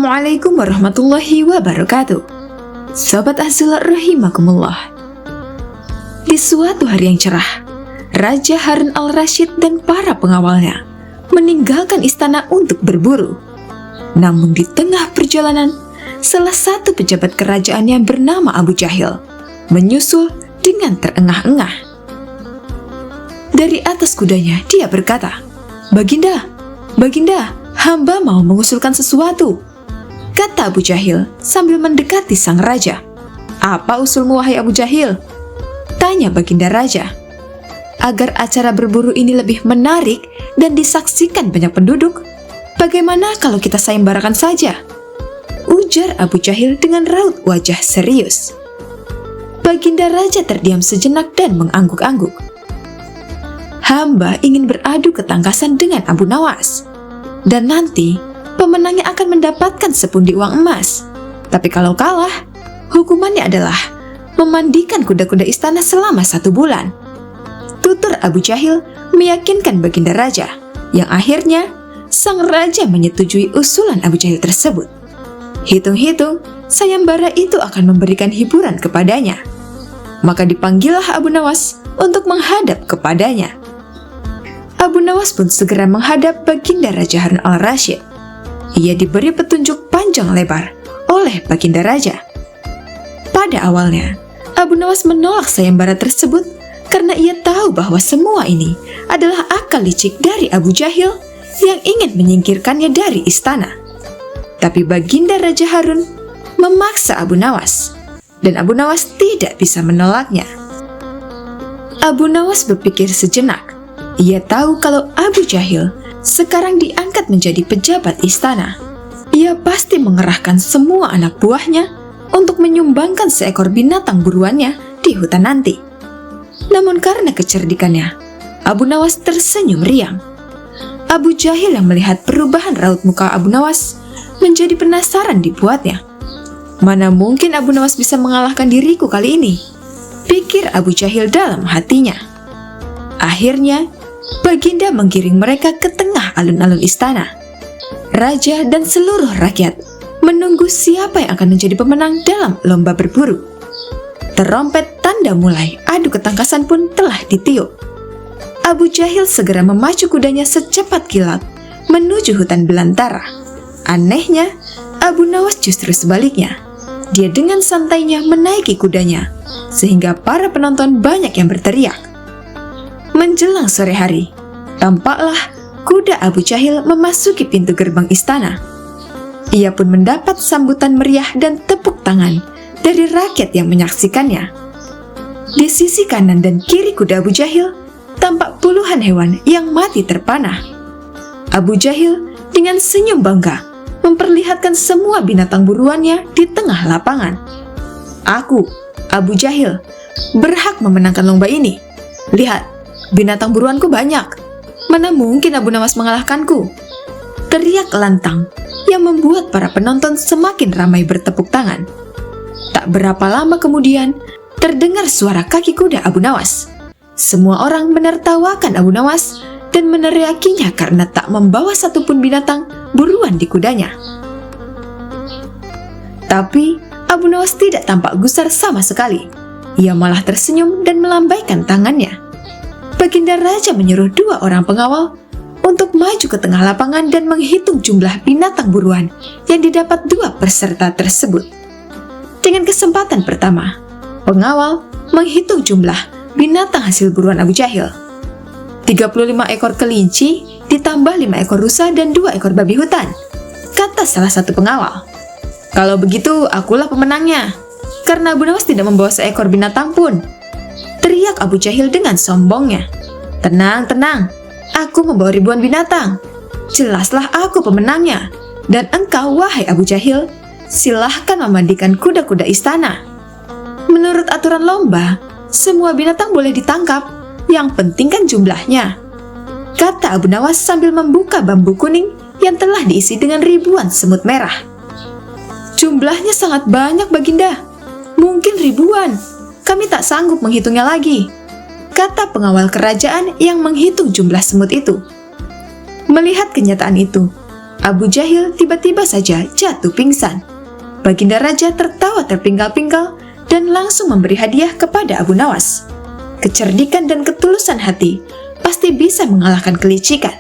Assalamualaikum warahmatullahi wabarakatuh. Sobat Azul rahimakumullah. Di suatu hari yang cerah, Raja Harun al-Rasyid dan para pengawalnya meninggalkan istana untuk berburu. Namun di tengah perjalanan, salah satu pejabat kerajaan yang bernama Abu Jahil menyusul dengan terengah-engah. Dari atas kudanya dia berkata, Baginda, hamba mau mengusulkan sesuatu," kata Abu Jahil sambil mendekati sang raja. "Apa usulmu, wahai Abu Jahil?" tanya Baginda Raja. "Agar acara berburu ini lebih menarik dan disaksikan banyak penduduk, bagaimana kalau kita sayembarakan saja?" ujar Abu Jahil dengan raut wajah serius. Baginda Raja terdiam sejenak dan mengangguk-angguk. "Hamba ingin beradu ketangkasan dengan Abu Nawas, dan nanti pemenangnya akan mendapatkan sepundi uang emas. Tapi kalau kalah, hukumannya adalah memandikan kuda-kuda istana selama 1 bulan." Tutur Abu Jahil meyakinkan Baginda Raja, yang akhirnya sang raja menyetujui usulan Abu Jahil tersebut. Hitung-hitung, sayembara itu akan memberikan hiburan kepadanya. Maka dipanggillah Abu Nawas untuk menghadap kepadanya. Abu Nawas pun segera menghadap Baginda Raja Harun al-Rasyid. Ia diberi petunjuk panjang lebar oleh Baginda Raja. Pada awalnya, Abu Nawas menolak sayembara tersebut karena ia tahu bahwa semua ini adalah akal licik dari Abu Jahil yang ingin menyingkirkannya dari istana. Tapi Baginda Raja Harun memaksa Abu Nawas, dan Abu Nawas tidak bisa menolaknya. Abu Nawas berpikir sejenak. Ia tahu kalau Abu Jahil sekarang diangkat menjadi pejabat istana. Ia pasti mengerahkan semua anak buahnya untuk menyumbangkan seekor binatang buruannya di hutan nanti. Namun karena kecerdikannya, Abu Nawas tersenyum riang. Abu Jahil yang melihat perubahan raut muka Abu Nawas menjadi penasaran dibuatnya. "Mana mungkin Abu Nawas bisa mengalahkan diriku kali ini?" pikir Abu Jahil dalam hatinya. Akhirnya, Baginda menggiring mereka ke tengah alun-alun istana. Raja dan seluruh rakyat menunggu siapa yang akan menjadi pemenang dalam lomba berburu. Terompet tanda mulai adu ketangkasan pun telah ditiup. Abu Jahil segera memacu kudanya secepat kilat menuju hutan belantara. Anehnya, Abu Nawas justru sebaliknya. Dia dengan santainya menaiki kudanya, sehingga para penonton banyak yang berteriak. Menjelang sore hari, tampaklah kuda Abu Jahil memasuki pintu gerbang istana. Ia pun mendapat sambutan meriah dan tepuk tangan dari rakyat yang menyaksikannya. Di sisi kanan dan kiri kuda Abu Jahil tampak puluhan hewan yang mati terpanah. Abu Jahil dengan senyum bangga memperlihatkan semua binatang buruannya di tengah lapangan. "Aku, Abu Jahil, berhak memenangkan lomba ini. Lihat, binatang buruanku banyak. Mana mungkin Abu Nawas mengalahkanku?" teriak lantang yang membuat para penonton semakin ramai bertepuk tangan. Tak berapa lama kemudian, terdengar suara kaki kuda Abu Nawas. Semua orang menertawakan Abu Nawas dan meneriakinya karena tak membawa satupun binatang buruan di kudanya. Tapi Abu Nawas tidak tampak gusar sama sekali. Ia malah tersenyum dan melambaikan tangannya. Baginda Raja menyuruh 2 orang pengawal untuk maju ke tengah lapangan dan menghitung jumlah binatang buruan yang didapat 2 peserta tersebut. Dengan kesempatan pertama, pengawal menghitung jumlah binatang hasil buruan Abu Jahil. 35 ekor kelinci ditambah 5 ekor rusa dan 2 ekor babi hutan, kata salah satu pengawal. "Kalau begitu, akulah pemenangnya, karena Abu Nawas tidak membawa seekor binatang pun," teriak Abu Jahil dengan sombongnya. Tenang, aku membawa ribuan binatang. Jelaslah aku pemenangnya. Dan engkau, wahai Abu Jahil, silahkan memandikan kuda-kuda istana. Menurut aturan lomba, semua binatang boleh ditangkap, yang penting kan jumlahnya," kata Abu Nawas sambil membuka bambu kuning yang telah diisi dengan ribuan semut merah. "Jumlahnya sangat banyak, Baginda. Mungkin ribuan. Kami tak sanggup menghitungnya lagi," kata pengawal kerajaan yang menghitung jumlah semut itu. Melihat kenyataan itu, Abu Jahil tiba-tiba saja jatuh pingsan. Baginda Raja tertawa terpingkal-pingkal dan langsung memberi hadiah kepada Abu Nawas. Kecerdikan dan ketulusan hati pasti bisa mengalahkan kelicikan.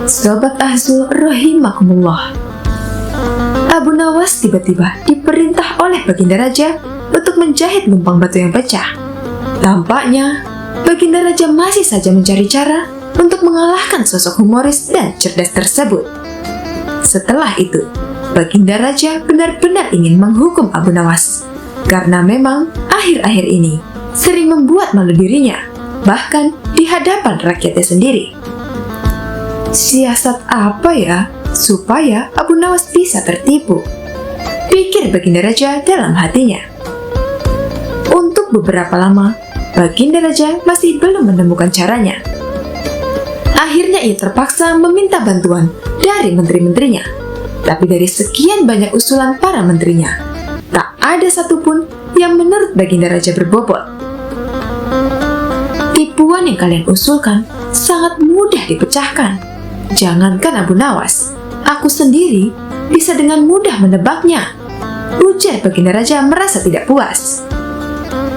Sobat Azul rahimakumullah. Abu Nawas tiba-tiba diperintah oleh Baginda Raja untuk menjahit lumpang batu yang pecah. Tampaknya Baginda Raja masih saja mencari cara untuk mengalahkan sosok humoris dan cerdas tersebut. Setelah itu, Baginda Raja benar-benar ingin menghukum Abu Nawas, karena memang akhir-akhir ini sering membuat malu dirinya, bahkan di hadapan rakyatnya sendiri. Siasat apa ya supaya Abu Nawas bisa tertipu? Pikir Baginda Raja dalam hatinya. Untuk beberapa lama, Baginda Raja masih belum menemukan caranya. Akhirnya ia terpaksa meminta bantuan dari menteri-menterinya. Tapi dari sekian banyak usulan para menterinya, tak ada satupun yang menurut Baginda Raja berbobot. Tipuan yang kalian usulkan sangat mudah dipecahkan. Jangankan Abu Nawas, aku sendiri bisa dengan mudah menebaknya, ujar Baginda Raja merasa tidak puas.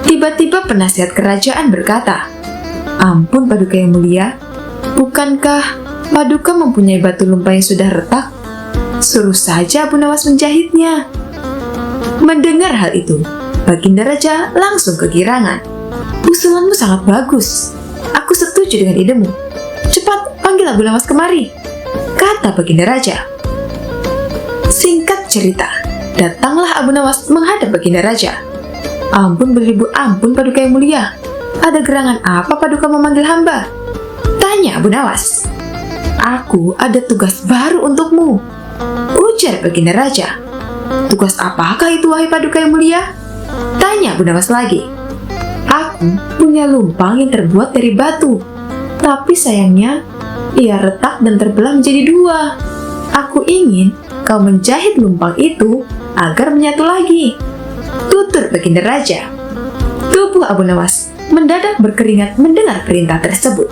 Tiba-tiba penasihat kerajaan berkata, "Ampun Paduka yang mulia, bukankah Paduka mempunyai batu lumpang yang sudah retak? Suruh saja Abu Nawas menjahitnya." Mendengar hal itu, Baginda Raja langsung kegirangan. "Usulanmu sangat bagus. Aku setuju dengan idemu. Cepat panggil Abu Nawas kemari," kata Baginda Raja. Singkat cerita, datanglah Abu Nawas menghadap Baginda Raja. "Ampun beribu ampun Paduka yang mulia. Ada gerangan apa Paduka memanggil hamba?" tanya Abu Nawas. "Aku ada tugas baru untukmu," ujar Baginda Raja. "Tugas apakah itu wahai Paduka yang mulia?" tanya Abu Nawas lagi. "Aku punya lumpang yang terbuat dari batu, tapi sayangnya ia retak dan terbelah menjadi dua. Aku ingin kau menjahit lumpang itu agar menyatu lagi," tutur Baginda Raja. Tubuh Abu Nawas mendadak berkeringat mendengar perintah tersebut.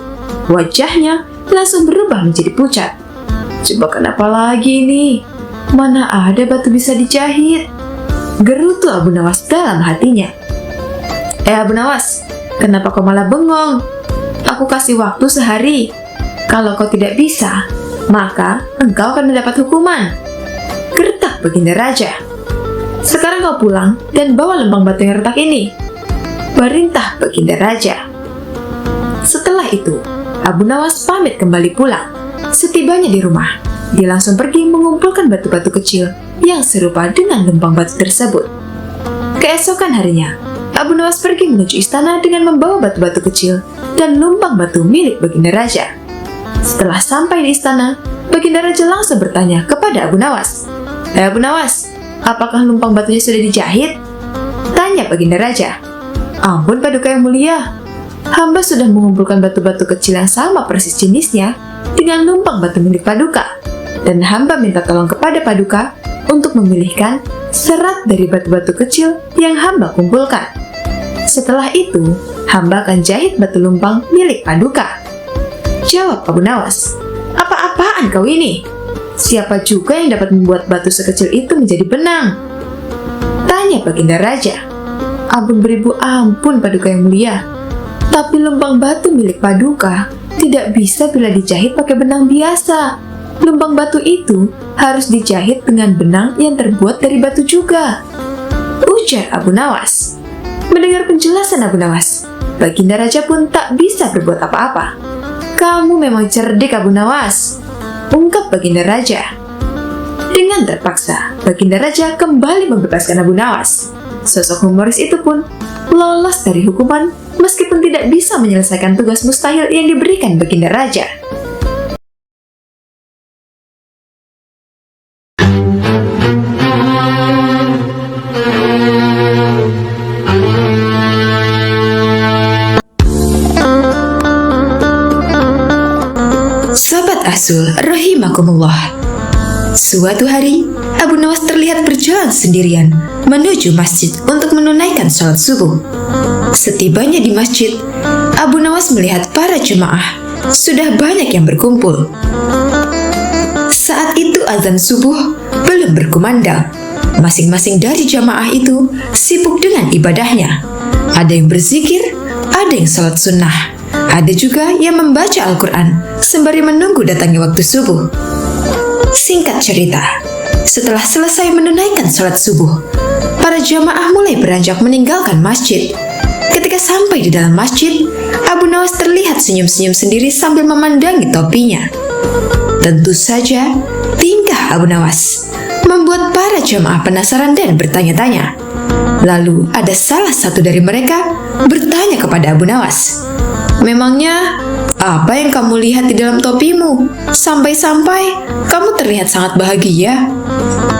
Wajahnya langsung berubah menjadi pucat. "Coba kenapa lagi ini? Mana ada batu bisa dijahit?" gerutu Abu Nawas dalam hatinya. Abu Nawas, kenapa kau malah bengong? Aku kasih waktu sehari. Kalau kau tidak bisa, maka engkau akan mendapat hukuman," gertak Baginda Raja. "Sekarang kau pulang dan bawa lembang batu yang retak ini," perintah Baginda Raja. Setelah itu, Abu Nawas pamit kembali pulang. Setibanya di rumah, dia langsung pergi mengumpulkan batu-batu kecil yang serupa dengan lembang batu tersebut. Keesokan harinya, Abu Nawas pergi menuju istana dengan membawa batu-batu kecil dan lumpang batu milik Baginda Raja. Setelah sampai di istana, Baginda Raja langsung bertanya kepada Abu Nawas. "Abu Nawas, apakah lumpang batunya sudah dijahit?" tanya Baginda Raja. "Ampun Paduka yang mulia, hamba sudah mengumpulkan batu-batu kecil yang sama persis jenisnya dengan lumpang batu milik Paduka, dan hamba minta tolong kepada Paduka untuk memilihkan serat dari batu-batu kecil yang hamba kumpulkan. Setelah itu, hamba akan jahit batu lumpang milik Paduka," jawab Abu Nawas. "Apa-apaan kau ini? Siapa juga yang dapat membuat batu sekecil itu menjadi benang?" tanya Baginda Raja. "Ampun beribu ampun Paduka yang mulia, tapi lumpang batu milik Paduka tidak bisa bila dijahit pakai benang biasa. Lumpang batu itu harus dijahit dengan benang yang terbuat dari batu juga," ujar Abu Nawas. Mendengar penjelasan Abu Nawas, Baginda Raja pun tak bisa berbuat apa-apa. "Kamu memang cerdik Abu Nawas," ungkap Baginda Raja. Dengan terpaksa, Baginda Raja kembali membebaskan Abu Nawas. Sosok humoris itu pun lolos dari hukuman meskipun tidak bisa menyelesaikan tugas mustahil yang diberikan Baginda Raja. Sobat Azul rahimakumullah. Suatu hari, Abu Nawas terlihat berjalan sendirian menuju masjid untuk menunaikan sholat subuh. Setibanya di masjid, Abu Nawas melihat para jemaah sudah banyak yang berkumpul. Saat itu azan subuh belum berkumandang. Masing-masing dari jamaah itu sibuk dengan ibadahnya. Ada yang berzikir, ada yang sholat sunnah, ada juga yang membaca Al-Quran sembari menunggu datangnya waktu subuh. Singkat cerita, setelah selesai menunaikan sholat subuh, para jamaah mulai beranjak meninggalkan masjid. Ketika sampai di dalam masjid, Abu Nawas terlihat senyum-senyum sendiri sambil memandangi topinya. Tentu saja, tingkah Abu Nawas membuat para jamaah penasaran dan bertanya-tanya. Lalu ada salah satu dari mereka bertanya kepada Abu Nawas, "Memangnya apa yang kamu lihat di dalam topimu? Sampai-sampai kamu terlihat sangat bahagia?"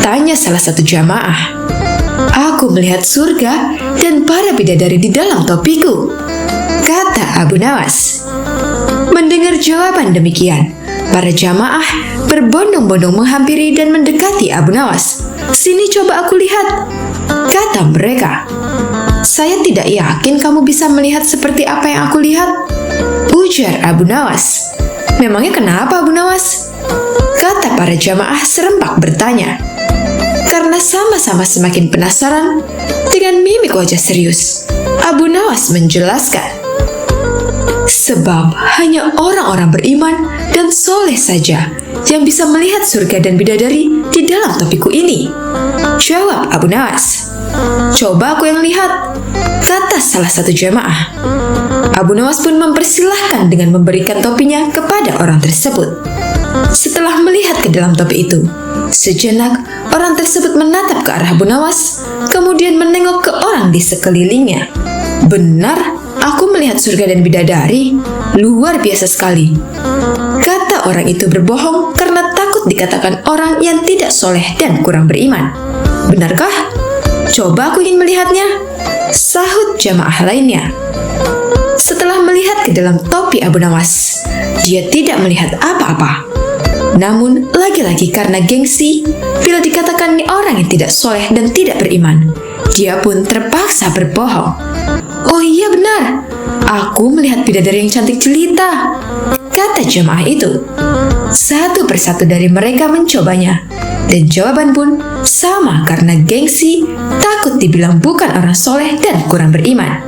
Tanya salah satu jamaah. "Aku melihat surga dan para bidadari di dalam topiku," kata Abu Nawas. Mendengar jawaban demikian, para jamaah berbondong-bondong menghampiri dan mendekati Abu Nawas. "Sini coba aku lihat," kata mereka. "Saya tidak yakin kamu bisa melihat seperti apa yang aku lihat," ujar Abu Nawas. "Memangnya kenapa, Abu Nawas?" kata para jamaah serempak bertanya. Karena sama-sama semakin penasaran, dengan mimik wajah serius, Abu Nawas menjelaskan, "Sebab hanya orang-orang beriman dan soleh saja yang bisa melihat surga dan bidadari di dalam topiku ini," jawab Abu Nawas. "Coba aku yang lihat," kata salah satu jamaah. Abu Nawas pun mempersilahkan dengan memberikan topinya kepada orang tersebut. Setelah melihat ke dalam topi itu, sejenak orang tersebut menatap ke arah Abu Nawas, kemudian menengok ke orang di sekelilingnya. "Benar, aku melihat surga dan bidadari. Luar biasa sekali," kata orang itu berbohong karena takut dikatakan orang yang tidak soleh dan kurang beriman. "Benarkah? Coba aku ingin melihatnya," sahut jamaah lainnya. Setelah melihat ke dalam topi Abu Nawas, dia tidak melihat apa-apa. Namun, lagi-lagi karena gengsi, bila dikatakan ini orang yang tidak soleh dan tidak beriman, dia pun terpaksa berbohong. "Oh iya benar, aku melihat bidadari yang cantik jelita," kata jemaah itu. Satu persatu dari mereka mencobanya, dan jawaban pun sama karena gengsi, takut dibilang bukan orang soleh dan kurang beriman.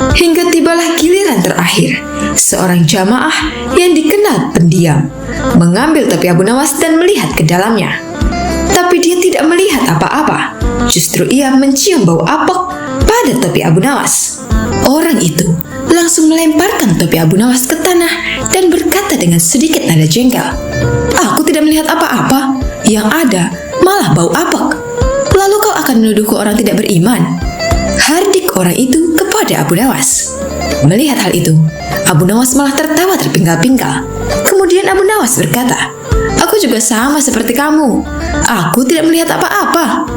Hingga tibalah giliran terakhir, seorang jamaah yang dikenal pendiam mengambil topi Abu Nawas dan melihat ke dalamnya. Tapi dia tidak melihat apa-apa, justru ia mencium bau apek pada topi Abu Nawas. Orang itu langsung melemparkan topi Abu Nawas ke tanah dan berkata dengan sedikit nada jengkel, "Aku tidak melihat apa-apa, yang ada malah bau apek. Lalu kau akan menuduhku orang tidak beriman?" Hardik orang itu kepada Abu Nawas. Melihat hal itu, Abu Nawas malah tertawa terpinggal-pinggal. Kemudian Abu Nawas berkata, "Aku juga sama seperti kamu. Aku tidak melihat apa-apa,"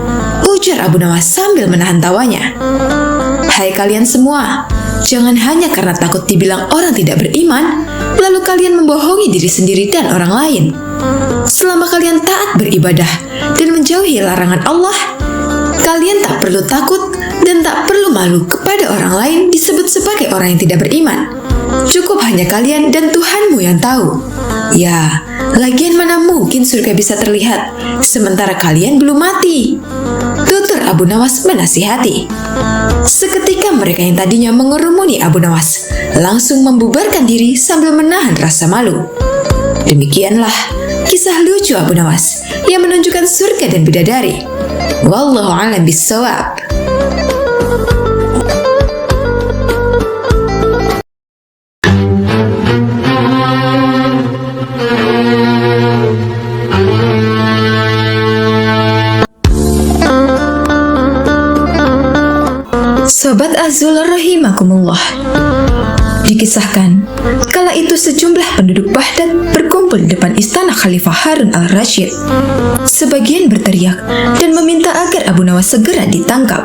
ujar Abu Nawas sambil menahan tawanya. "Hai kalian semua, jangan hanya karena takut dibilang orang tidak beriman, lalu kalian membohongi diri sendiri dan orang lain. Selama kalian taat beribadah dan menjauhi larangan Allah, kalian tak perlu takut dan tak perlu malu kepada orang lain disebut sebagai orang yang tidak beriman. Cukup hanya kalian dan Tuhanmu yang tahu. Ya, lagian mana mungkin surga bisa terlihat sementara kalian belum mati," tutur Abu Nawas menasihati. Seketika mereka yang tadinya mengerumuni Abu Nawas langsung membubarkan diri sambil menahan rasa malu. Demikianlah kisah lucu Abu Nawas yang menunjukkan surga dan bidadari. Wallahu a'lam bishawab. Sobat Azul rahimakumullah. Dikisahkan, Kala itu sejumlah penduduk Baghdad berkumpul di depan istana Khalifah Harun al-Rashid. Sebagian berteriak dan meminta agar Abu Nawas segera ditangkap.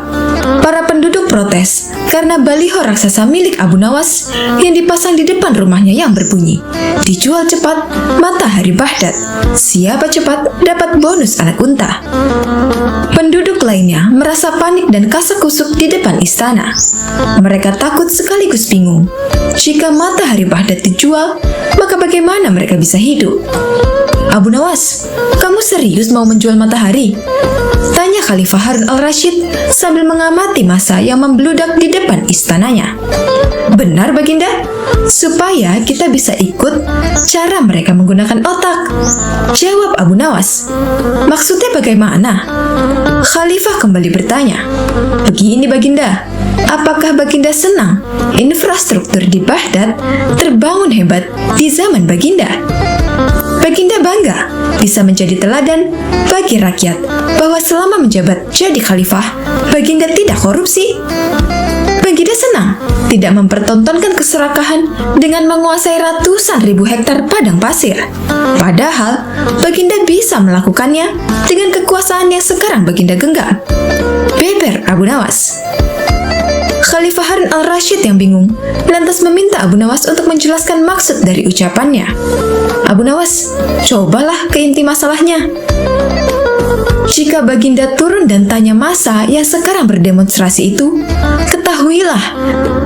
Para penduduk protes karena baliho raksasa milik Abu Nawas yang dipasang di depan rumahnya yang berbunyi, "Dijual cepat, matahari Baghdad. Siapa cepat dapat bonus anak unta." Penduduk lainnya merasa panik dan kasak-kusuk di depan istana. Mereka takut sekaligus bingung. Jika matahari Baghdad dijual, maka bagaimana mereka bisa hidup? "Abu Nawas, kamu serius mau menjual matahari?" tanya Khalifah Harun al-Rashid sambil mengamati massa yang membludak di depan istananya. "Benar, Baginda, supaya kita bisa ikut cara mereka menggunakan otak," jawab Abu Nawas. "Maksudnya bagaimana?" Khalifah kembali bertanya. "Begini, Baginda, apakah Baginda senang infrastruktur di Baghdad terbangun hebat di zaman Baginda? Baginda bangga bisa menjadi teladan bagi rakyat bahwa selama menjabat jadi khalifah, Baginda tidak korupsi. Baginda senang tidak mempertontonkan keserakahan dengan menguasai ratusan ribu hektar padang pasir. Padahal, Baginda bisa melakukannya dengan kekuasaan yang sekarang Baginda genggam." Beber Abu Nawas. Khalifah Harun al-Rashid yang bingung lantas meminta Abu Nawas untuk menjelaskan maksud dari ucapannya. "Abu Nawas, cobalah ke inti masalahnya. Jika Baginda turun dan tanya massa yang sekarang berdemonstrasi itu, ketahuilah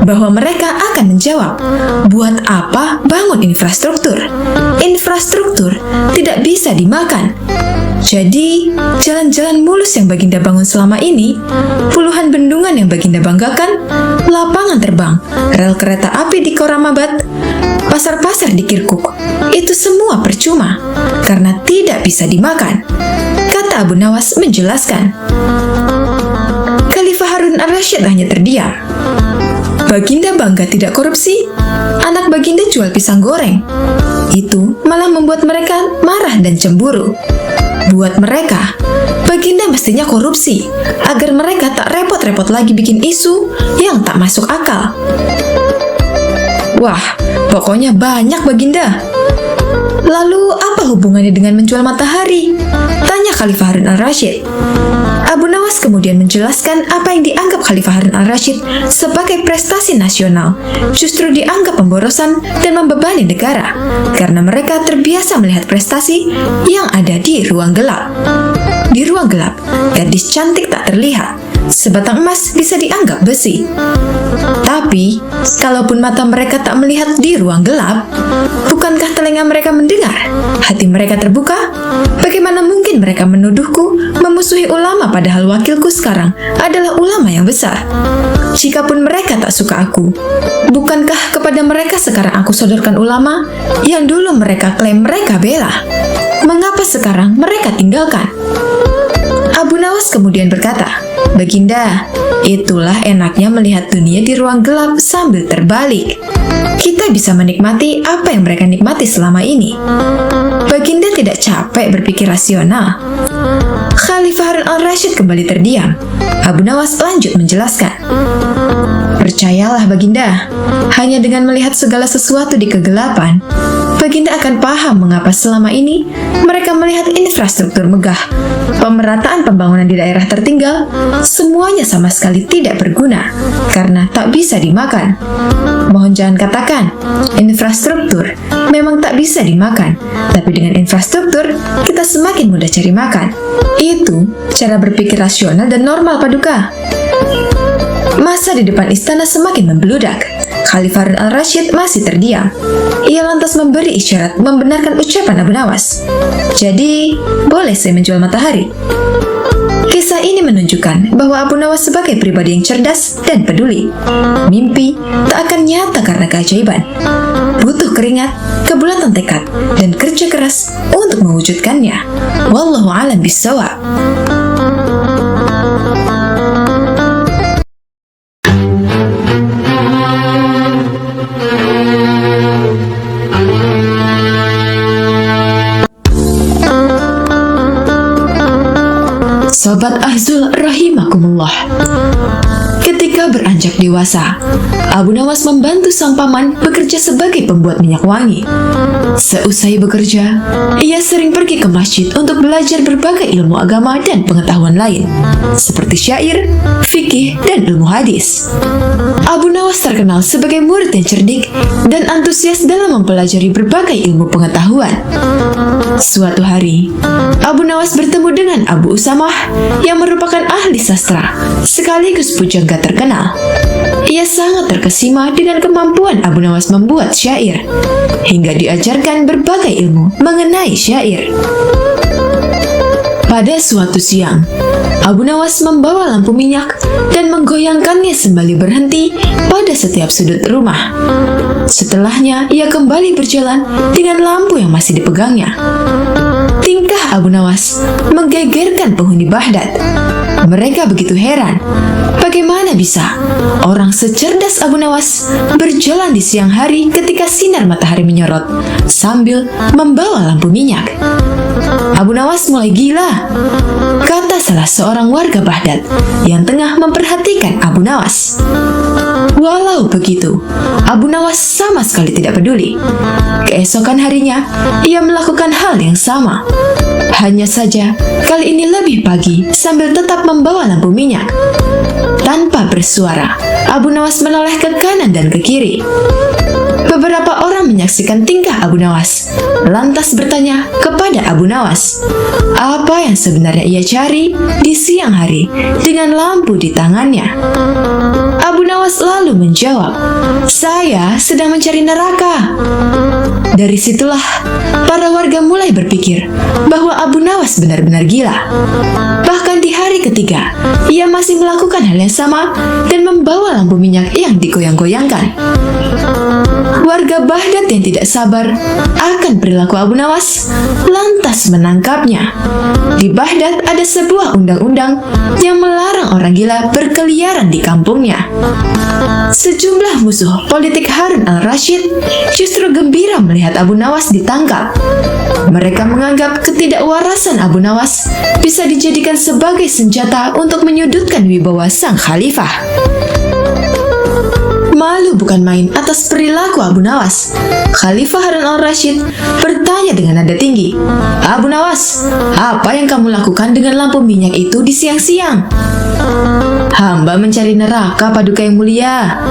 bahwa mereka akan menjawab, buat apa bangun infrastruktur? Infrastruktur tidak bisa dimakan. Jadi, jalan-jalan mulus yang Baginda bangun selama ini, puluhan bendungan yang Baginda banggakan, lapangan terbang, rel kereta api di Koramabad, pasar-pasar di Kirkuk, itu semua percuma karena tidak bisa dimakan," kata Abu Nawas menjelaskan. Khalifah Harun al-Rashid hanya terdiam. Baginda bangga tidak korupsi, anak Baginda jual pisang goreng. Itu malah membuat mereka marah dan cemburu. Buat mereka, Baginda mestinya korupsi agar mereka tak repot-repot lagi bikin isu yang tak masuk akal. "Wah, pokoknya banyak, Baginda." "Lalu apa hubungannya dengan menjual matahari?" tanya Khalifah Harun al-Rashid. Abu Nawas kemudian menjelaskan apa yang dianggap Khalifah Harun al-Rashid sebagai prestasi nasional justru dianggap pemborosan dan membebani negara karena mereka terbiasa melihat prestasi yang ada di ruang gelap. Di ruang gelap, gadis cantik tak terlihat, sebatang emas bisa dianggap besi. Tapi, kalaupun mata mereka tak melihat di ruang gelap, bukankah telinga mereka mendengar? Hati mereka terbuka? Bagaimana mungkin mereka menuduhku memusuhi ulama padahal wakilku sekarang adalah ulama yang besar? Jikapun mereka tak suka aku, bukankah kepada mereka sekarang aku sodorkan ulama yang dulu mereka klaim mereka bela? Mengapa sekarang mereka tinggalkan? Abu Nawas kemudian berkata, "Baginda, itulah enaknya melihat dunia di ruang gelap sambil terbalik. Kita bisa menikmati apa yang mereka nikmati selama ini. Baginda tidak capek berpikir rasional." Khalifah Harun al-Rashid kembali terdiam. Abu Nawas lanjut menjelaskan, "Percayalah Baginda, hanya dengan melihat segala sesuatu di kegelapan, Baginda akan paham mengapa selama ini mereka melihat infrastruktur megah, pemerataan pembangunan di daerah tertinggal, semuanya sama sekali tidak berguna karena tak bisa dimakan. Mohon jangan katakan, infrastruktur memang tak bisa dimakan, tapi dengan infrastruktur kita semakin mudah cari makan. Itu cara berpikir rasional dan normal, Paduka." Massa di depan istana semakin membludak. Khalifah Harun al-Rashid masih terdiam. Ia lantas memberi isyarat membenarkan ucapan Abu Nawas. "Jadi, boleh saya menjual matahari?" Kisah ini menunjukkan bahwa Abu Nawas sebagai pribadi yang cerdas dan peduli. Mimpi tak akan nyata karena keajaiban. Butuh keringat, kebulatan tekad, dan kerja keras untuk mewujudkannya. Wallahu a'lam bishawab. Sobat Ahzul rahimakumullah. Ketika Ketika beranjak dewasa, Abu Nawas membantu sang paman bekerja sebagai pembuat minyak wangi. Seusai bekerja, ia sering pergi ke masjid untuk belajar berbagai ilmu agama dan pengetahuan lain, seperti syair, fikih, dan ilmu hadis. Abu Nawas terkenal sebagai murid yang cerdik dan antusias dalam mempelajari berbagai ilmu pengetahuan. Suatu hari, Abu Nawas bertemu dengan Abu Usamah yang merupakan ahli sastra, sekaligus pujangga terkenal. Ia sangat terkesima dengan kemampuan Abu Nawas membuat syair, hingga diajarkan berbagai ilmu mengenai syair. Pada suatu siang, Abu Nawas membawa lampu minyak dan menggoyangkannya sembari berhenti pada setiap sudut rumah. Setelahnya, ia kembali berjalan dengan lampu yang masih dipegangnya. Tingkah Abu Nawas menggegerkan penghuni Baghdad. Mereka begitu heran, bagaimana bisa orang secerdas Abu Nawas berjalan di siang hari ketika sinar matahari menyorot sambil membawa lampu minyak. Abu Nawas mulai gila, kata salah seorang warga Baghdad yang tengah memperhatikan Abu Nawas. Walau begitu, Abu Nawas sama sekali tidak peduli. Keesokan harinya, ia melakukan hal yang sama. Hanya saja, kali ini lebih pagi sambil tetap membawa lampu minyak. Tanpa bersuara, Abu Nawas menoleh ke kanan dan ke kiri. Beberapa orang menyaksikan tingkah Abu Nawas, lantas bertanya kepada Abu Nawas, apa yang sebenarnya ia cari di siang hari dengan lampu di tangannya. Abu Nawas lalu menjawab, saya sedang mencari neraka. Dari situlah, para warga mulai berpikir bahwa Abu Nawas benar-benar gila. Bahkan di hari ketiga, ia masih melakukan hal yang sama dan membawa lampu minyak yang digoyang-goyangkan. Warga Baghdad yang tidak sabar akan perilaku Abu Nawas lantas menangkapnya. Di Baghdad ada sebuah undang-undang yang melarang orang gila berkeliaran di kampungnya. Sejumlah musuh politik Harun al-Rashid justru gembira melihat Abu Nawas ditangkap. Mereka menganggap ketidakwarasan Abu Nawas bisa dijadikan sebagai senjata untuk menyudutkan wibawa sang khalifah. Malu bukan main atas perilaku Abu Nawas. Khalifah Harun al-Rashid bertanya dengan nada tinggi, Abu Nawas, apa yang kamu lakukan dengan lampu minyak itu di siang-siang? Hamba mencari neraka, Paduka yang mulia.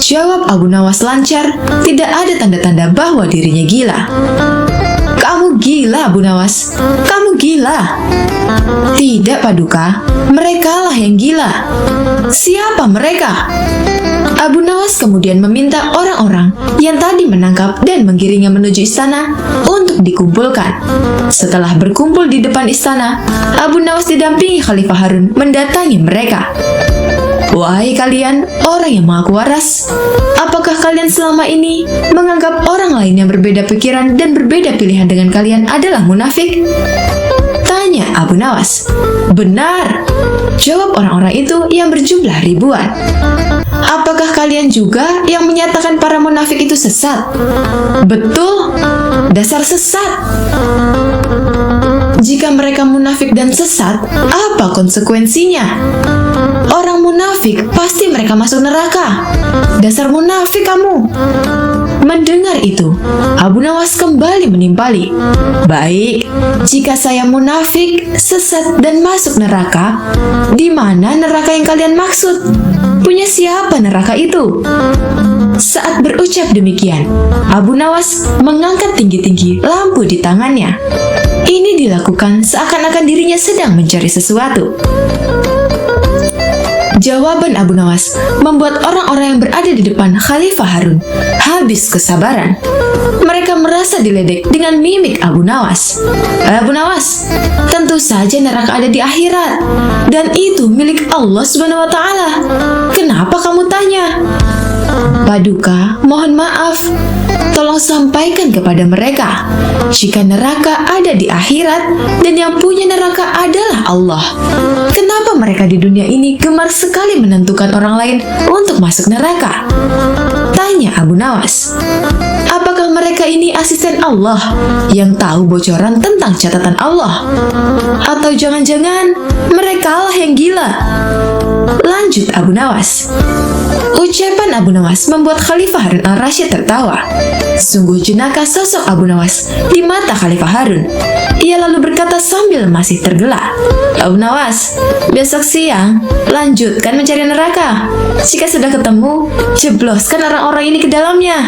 Jawab Abu Nawas lancar, tidak ada tanda-tanda bahwa dirinya gila. Kamu gila, Abu Nawas. Kamu gila. Tidak, Paduka. Merekalah yang gila. Siapa mereka? Abu Nawas kemudian meminta orang-orang yang tadi menangkap dan menggiringnya menuju istana untuk dikumpulkan. Setelah berkumpul di depan istana, Abu Nawas didampingi Khalifah Harun mendatangi mereka. Wahai kalian, orang yang maha waras, apakah kalian selama ini menganggap orang lain yang berbeda pikiran dan berbeda pilihan dengan kalian adalah munafik? Tanya Abu Nawas. Benar, jawab orang-orang itu yang berjumlah ribuan. Apakah kalian juga yang menyatakan para munafik itu sesat? Betul, dasar sesat. Jika mereka munafik dan sesat, apa konsekuensinya? Orang munafik pasti mereka masuk neraka. Dasar munafik kamu. Mendengar itu, Abu Nawas kembali menimpali. Baik, jika saya munafik, sesat dan masuk neraka, di mana neraka yang kalian maksud? Punya siapa neraka itu? Saat berucap demikian, Abu Nawas mengangkat tinggi-tinggi lampu di tangannya. Ini dilakukan seakan-akan dirinya sedang mencari sesuatu. Jawaban Abu Nawas membuat orang-orang yang berada di depan Khalifah Harun habis kesabaran. Mereka merasa diledek dengan mimik Abu Nawas. Abu Nawas, tentu saja neraka ada di akhirat, dan itu milik Allah Subhanahu wa Ta'ala. Kenapa kamu tanya? Paduka, mohon maaf. Tolong sampaikan kepada mereka jika neraka ada di akhirat dan yang punya neraka adalah Allah. Kenapa mereka di dunia ini gemar sekali menentukan orang lain untuk masuk neraka? Tanya Abu Nawas. Apakah mereka ini asisten Allah yang tahu bocoran tentang catatan Allah? Atau jangan-jangan merekalah yang gila? Lanjut Abu Nawas. Ucapan Abu Nawas membuat Khalifah Harun al-Rasyid tertawa. Sungguh jenaka sosok Abu Nawas di mata Khalifah Harun. Ia lalu berkata sambil masih tergelak, Abu Nawas, besok siang lanjutkan mencari neraka. Jika sudah ketemu, jebloskan orang-orang ini ke dalamnya.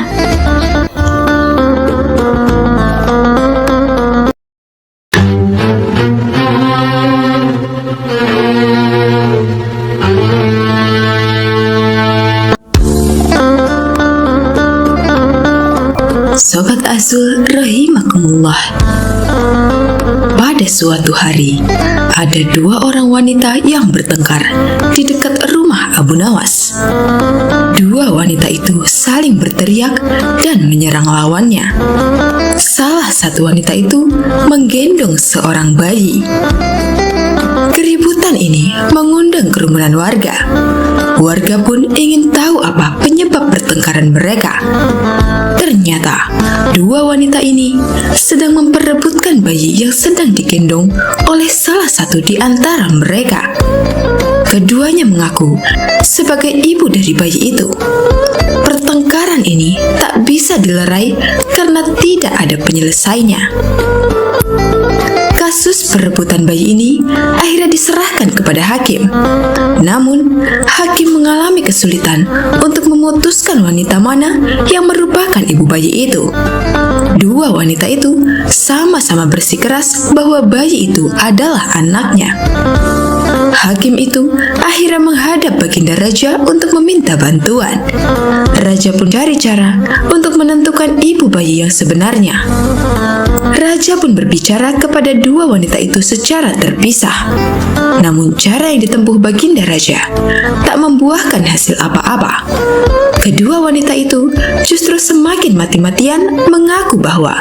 Sobat Azul rahimakumullah. Pada suatu hari, ada dua orang wanita yang bertengkar di dekat rumah Abu Nawas. Dua wanita itu saling berteriak dan menyerang lawannya. Salah satu wanita itu menggendong seorang bayi. Keributan ini mengundang kerumunan warga. Warga pun ingin tahu apa penyebab pertengkaran mereka. Ternyata, dua wanita ini sedang memperebutkan bayi yang sedang digendong oleh salah satu di antara mereka. Keduanya mengaku sebagai ibu dari bayi itu. Pertengkaran ini tak bisa dilerai karena tidak ada penyelesainya. Kasus perebutan bayi ini akhirnya diserahkan kepada hakim. Namun, hakim mengalami kesulitan untuk memutuskan wanita mana yang merupakan ibu bayi itu. Dua wanita itu sama-sama bersikeras bahwa bayi itu adalah anaknya. Hakim itu akhirnya menghadap Baginda Raja untuk meminta bantuan. Raja pun cari cara untuk menentukan ibu bayi yang sebenarnya. Raja pun berbicara kepada dua wanita itu secara terpisah. Namun cara yang ditempuh Baginda Raja tak membuahkan hasil apa-apa. Kedua wanita itu justru semakin mati-matian mengaku bahwa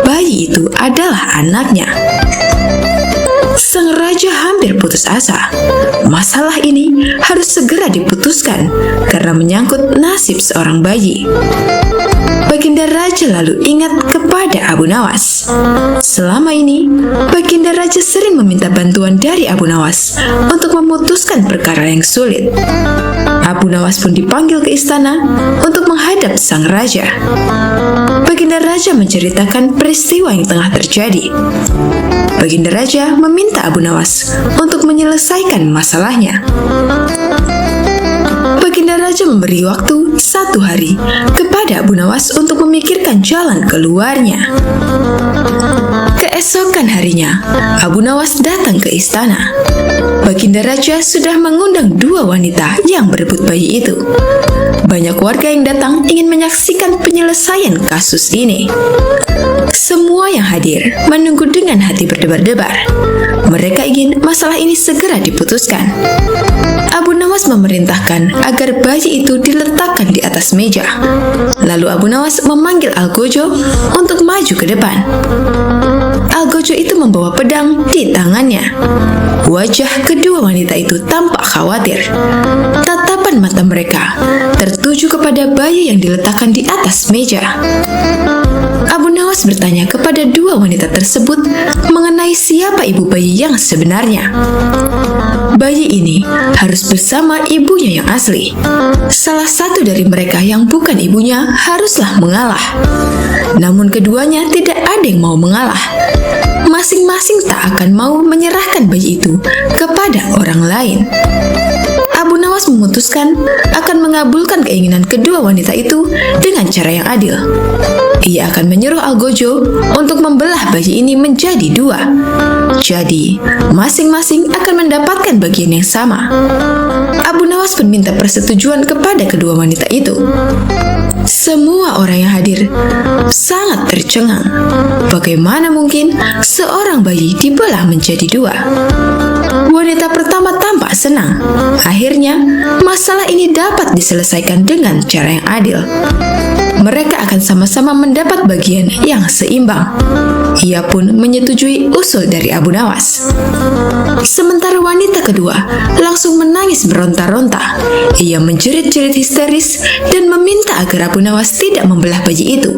bayi itu adalah anaknya. Sang raja hampir putus asa. Masalah ini harus segera diputuskan karena menyangkut nasib seorang bayi. Baginda Raja lalu ingat kepada Abu Nawas. Selama ini, Baginda Raja sering meminta bantuan dari Abu Nawas untuk memutuskan perkara yang sulit. Abu Nawas pun dipanggil ke istana untuk menghadap sang raja. Baginda Raja menceritakan peristiwa yang tengah terjadi. Baginda Raja meminta Abu Nawas untuk menyelesaikan masalahnya. Baginda Raja memberi waktu 1 hari kepada Abu Nawas untuk memikirkan jalan keluarnya. Keesokan harinya, Abu Nawas datang ke istana. Baginda Raja sudah mengundang dua wanita yang berebut bayi itu. Banyak warga yang datang ingin menyaksikan penyelesaian kasus ini. Semua yang hadir menunggu dengan hati berdebar-debar. Mereka ingin masalah ini segera diputuskan. Abu Nawas memerintahkan agar bayi itu diletakkan di atas meja. Lalu Abu Nawas memanggil Algojo untuk maju ke depan. Algojo itu membawa pedang di tangannya. Wajah kedua wanita itu tampak khawatir. Tatapan mata mereka tertuju kepada bayi yang diletakkan di atas meja. Abu Nawas bertanya kepada dua wanita tersebut mengenai siapa ibu bayi yang sebenarnya. Bayi ini harus bersama ibunya yang asli. Salah satu dari mereka yang bukan ibunya haruslah mengalah. Namun keduanya tidak ada yang mau mengalah. Masing-masing tak akan mau menyerahkan bayi itu kepada orang lain. Abu Nawas memutuskan akan mengabulkan keinginan kedua wanita itu dengan cara yang adil. Ia akan menyuruh Algojo untuk membelah bayi ini menjadi dua. Jadi, masing-masing akan mendapatkan bagian yang sama. Abu Nawas pun minta persetujuan kepada kedua wanita itu. Semua orang yang hadir sangat tercengang. Bagaimana mungkin seorang bayi dibelah menjadi dua? Wanita pertama tampak senang. Akhirnya, masalah ini dapat diselesaikan dengan cara yang adil. Mereka akan sama-sama mendapat bagian yang seimbang. Ia pun menyetujui usul dari Abu Nawas. Sementara wanita kedua langsung menangis beronta-ronta. Ia menjerit-jerit histeris dan meminta agar Abu Nawas tidak membelah bayi itu.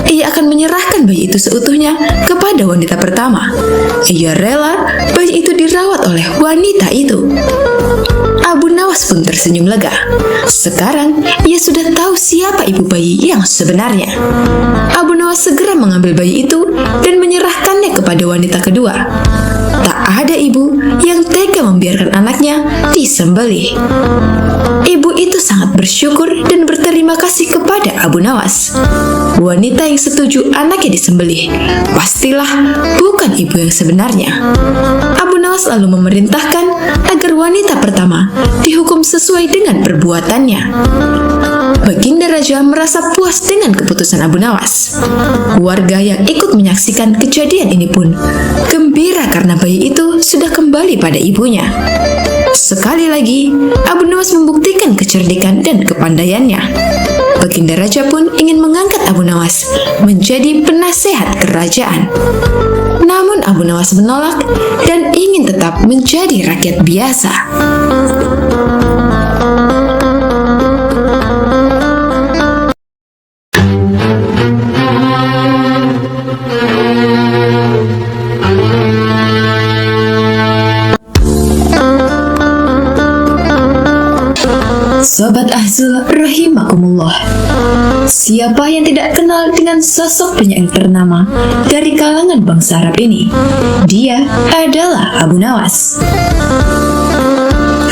Ia akan menyerahkan bayi itu seutuhnya kepada wanita pertama. Ia rela bayi itu dirawat oleh wanita itu. Abu Nawas pun tersenyum lega. Sekarang ia sudah tahu siapa ibu bayi yang sebenarnya. Abu Nawas segera mengambil bayi itu dan menyerahkannya kepada wanita kedua. Tak ada ibu yang tega membiarkan anaknya disembelih. Ibu itu sangat bersyukur dan berterima kasih kepada Abu Nawas. Wanita yang setuju anaknya disembelih pastilah bukan ibu yang sebenarnya. Abu Nawas lalu memerintahkan agar wanita pertama dihukum sesuai dengan perbuatannya. Baginda Raja merasa puas dengan keputusan Abu Nawas. Warga yang ikut menyaksikan kejadian ini pun gembira karena bayi itu sudah kembali pada ibunya. Sekali lagi, Abu Nawas membuktikan kecerdikan dan kepandaiannya. Baginda Raja pun ingin mengangkat Abu Nawas menjadi penasehat kerajaan. Namun Abu Nawas menolak dan ingin tetap menjadi rakyat biasa. Sobat Ahzul rahimakumullah. Siapa yang tidak kenal dengan sosok penyair ternama dari kalangan bangsa Arab ini? Dia adalah Abu Nawas.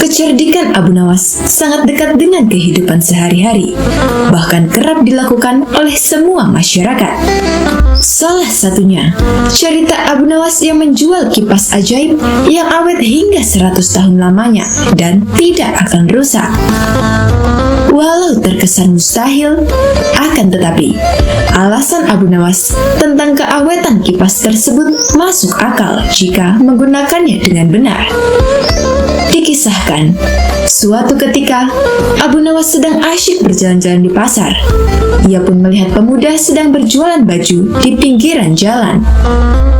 Kecerdikan Abu Nawas sangat dekat dengan kehidupan sehari-hari, bahkan kerap dilakukan oleh semua masyarakat. Salah satunya, cerita Abu Nawas yang menjual kipas ajaib yang awet hingga 100 tahun lamanya dan tidak akan rusak. Walau terkesan mustahil, akan tetapi, alasan Abu Nawas tentang keawetan kipas tersebut masuk akal jika menggunakannya dengan benar. Dikisahkan, suatu ketika Abu Nawas sedang asyik berjalan-jalan di pasar. Ia pun melihat pemuda sedang berjualan baju di pinggiran jalan.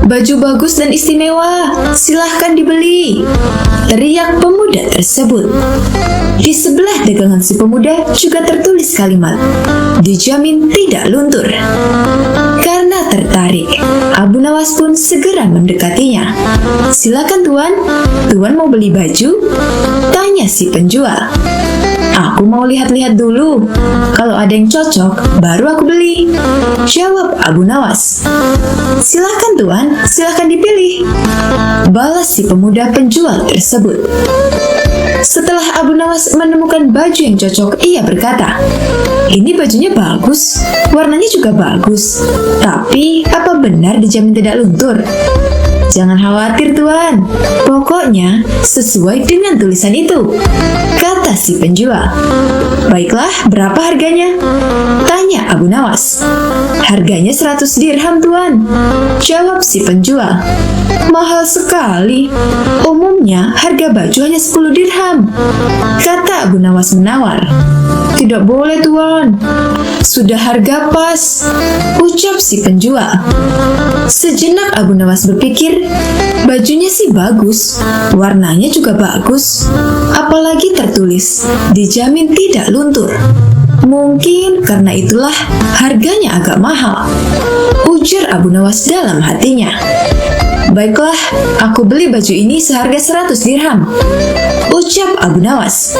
"Baju bagus dan istimewa, silahkan dibeli," teriak pemuda tersebut. Di sebelah dagangan si pemuda juga tertulis kalimat, "Dijamin tidak luntur." Karena tertarik, Abu Nawas pun segera mendekatinya. "Silakan tuan, tuan mau beli baju?" tanya si penjual. "Aku mau lihat-lihat dulu. Kalau ada yang cocok, baru aku beli," jawab Abu Nawas. "Silakan tuan, silakan dipilih," balas si pemuda penjual tersebut. Setelah Abu Nawas menemukan baju yang cocok, ia berkata, "Ini bajunya bagus, warnanya juga bagus. Tapi, apa benar dijamin tidak luntur?" "Jangan khawatir tuan, pokoknya sesuai dengan tulisan itu," kata si penjual. "Baiklah, berapa harganya?" tanya Abu Nawas. "Harganya 100 dirham tuan," jawab si penjual. "Mahal sekali, umumnya harga baju hanya 10 dirham," kata Abu Nawas menawar. "Tidak boleh tuan, sudah harga pas," ucap si penjual. Sejenak Abu Nawas berpikir, bajunya sih bagus, warnanya juga bagus, apalagi tertulis dijamin tidak luntur. Mungkin karena itulah harganya agak mahal, ujar Abu Nawas dalam hatinya. "Baiklah, aku beli baju ini seharga 100 dirham," ucap Abu Nawas.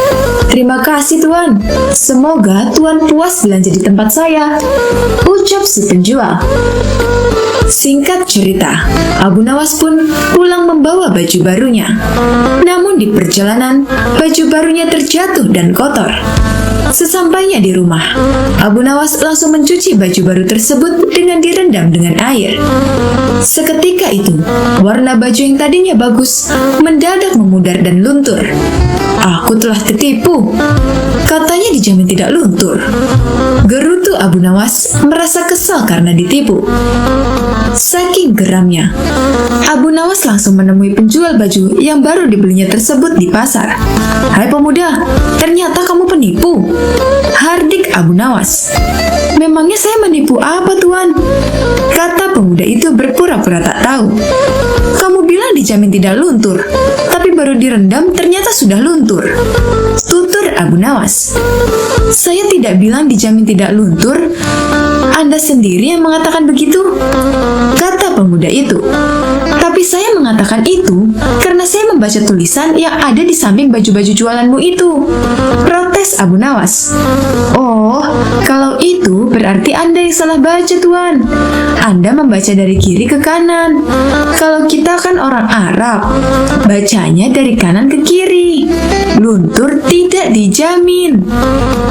"Terima kasih tuan, semoga tuan puas belanja di tempat saya," ucap si penjual. Singkat cerita, Abu Nawas pun pulang membawa baju barunya. Namun di perjalanan, baju barunya terjatuh dan kotor. Sesampainya di rumah, Abu Nawas langsung mencuci baju baru tersebut dengan direndam dengan air. Seketika itu, warna baju yang tadinya bagus mendadak memudar dan luntur. Aku telah tertipu. Katanya dijamin tidak luntur. Gerutu Abu Nawas merasa kesal karena ditipu. Saking geramnya, Abu Nawas langsung menemui penjual baju yang baru dibelinya tersebut di pasar. "Hai pemuda, ternyata kamu penipu," hardik Abu Nawas. "Memangnya saya menipu apa, Tuan?" kata pemuda itu berpura-pura tak tahu. "Kamu bilang dijamin tidak luntur, tapi baru direndam ternyata sudah luntur," tutur Abu Nawas. "Saya tidak bilang dijamin tidak luntur. Anda sendiri yang mengatakan begitu," kata pemuda itu. "Tapi saya mengatakan itu karena saya membaca tulisan yang ada di samping baju-baju jualanmu itu," protes Abu Nawas. "Oh, kalau itu berarti Anda yang salah baca, Tuan. Anda membaca dari kiri ke kanan. Kalau kita kan orang Arab, bacanya dari kanan ke kiri. Luntur tidak dijamin,"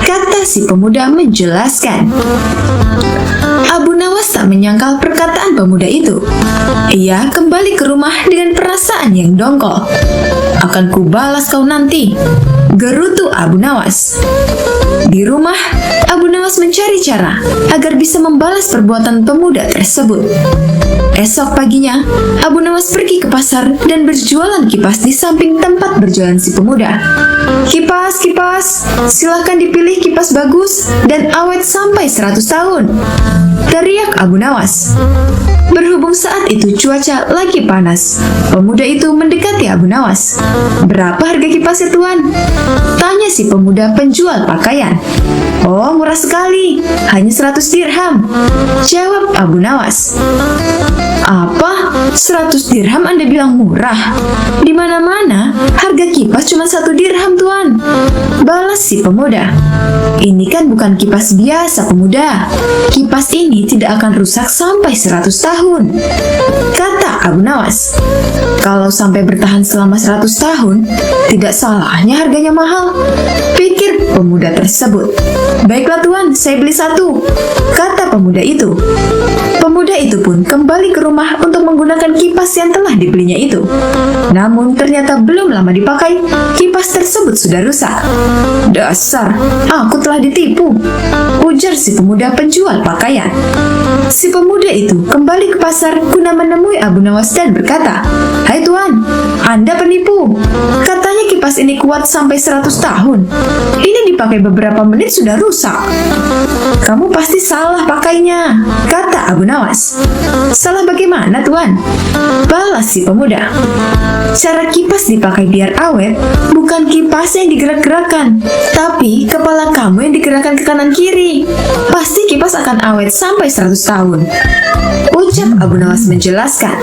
kata si pemuda menjelaskan. Abu Nawas tak menyangkal perkataan pemuda itu. Ia kembali ke rumah dengan perasaan yang dongkol. "Akan kubalas kau nanti," gerutu Abu Nawas. Di rumah, Abu Nawas mencari cara agar bisa membalas perbuatan pemuda tersebut. Esok paginya, Abu Nawas pergi ke pasar dan berjualan kipas di samping tempat berjualan si pemuda. "Kipas, kipas, silahkan dipilih kipas bagus dan awet sampai 100 tahun," teriak Abu Nawas. Berhubung saat itu cuaca lagi panas, pemuda itu mendekati Abu Nawas. "Berapa harga kipasnya, Tuan?" tanya si pemuda penjual pakaian. "Oh, murah sekali, hanya 100 dirham," jawab Abu Nawas. "Apa? 100 dirham Anda bilang murah? Di mana-mana harga kipas cuma 1 dirham, Tuan," balas si pemuda. "Ini kan bukan kipas biasa, pemuda. Kipas ini tidak akan rusak sampai 100 tahun," kata Abu Nawas. "Kalau sampai bertahan selama 100 tahun, tidak salahnya harganya mahal," pikir pemuda tersebut. "Baiklah, Tuan, saya beli 1," kata pemuda itu. Pemuda itu pun kembali ke rumah untuk menggunakan kipas yang telah dibelinya itu. Namun ternyata belum lama dipakai, kipas tersebut sudah rusak. "Dasar, aku telah ditipu," ujar si pemuda penjual pakaian. Si pemuda itu kembali ke pasar guna menemui Abu Nawas dan berkata, "Hai Tuan, Anda penipu. Katanya kipas ini kuat sampai 100 tahun. Ini dipakai beberapa menit sudah rusak." "Kamu pasti salah pakainya," kata Abu Nawas. "Salah bagaimana, Tuan?" balas si pemuda. "Cara kipas dipakai biar awet bukan kipas yang digerak-gerakan, tapi kepala kamu yang digerakkan ke kanan kiri. Pasti kipas akan awet sampai 100 tahun," ucap Abu Nawas menjelaskan.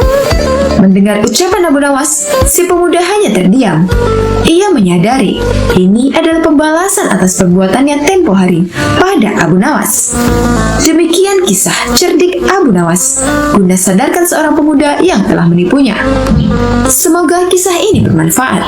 Mendengar ucapan Abu Nawas, si pemuda hanya terdiam. Ia menyadari ini adalah pembalasan atas perbuatannya tempo hari pada Abu Nawas. Demikian kisah cerdik Abu Nawas guna sadarkan seorang pemuda yang telah menipunya. Semoga kisah ini bermanfaat.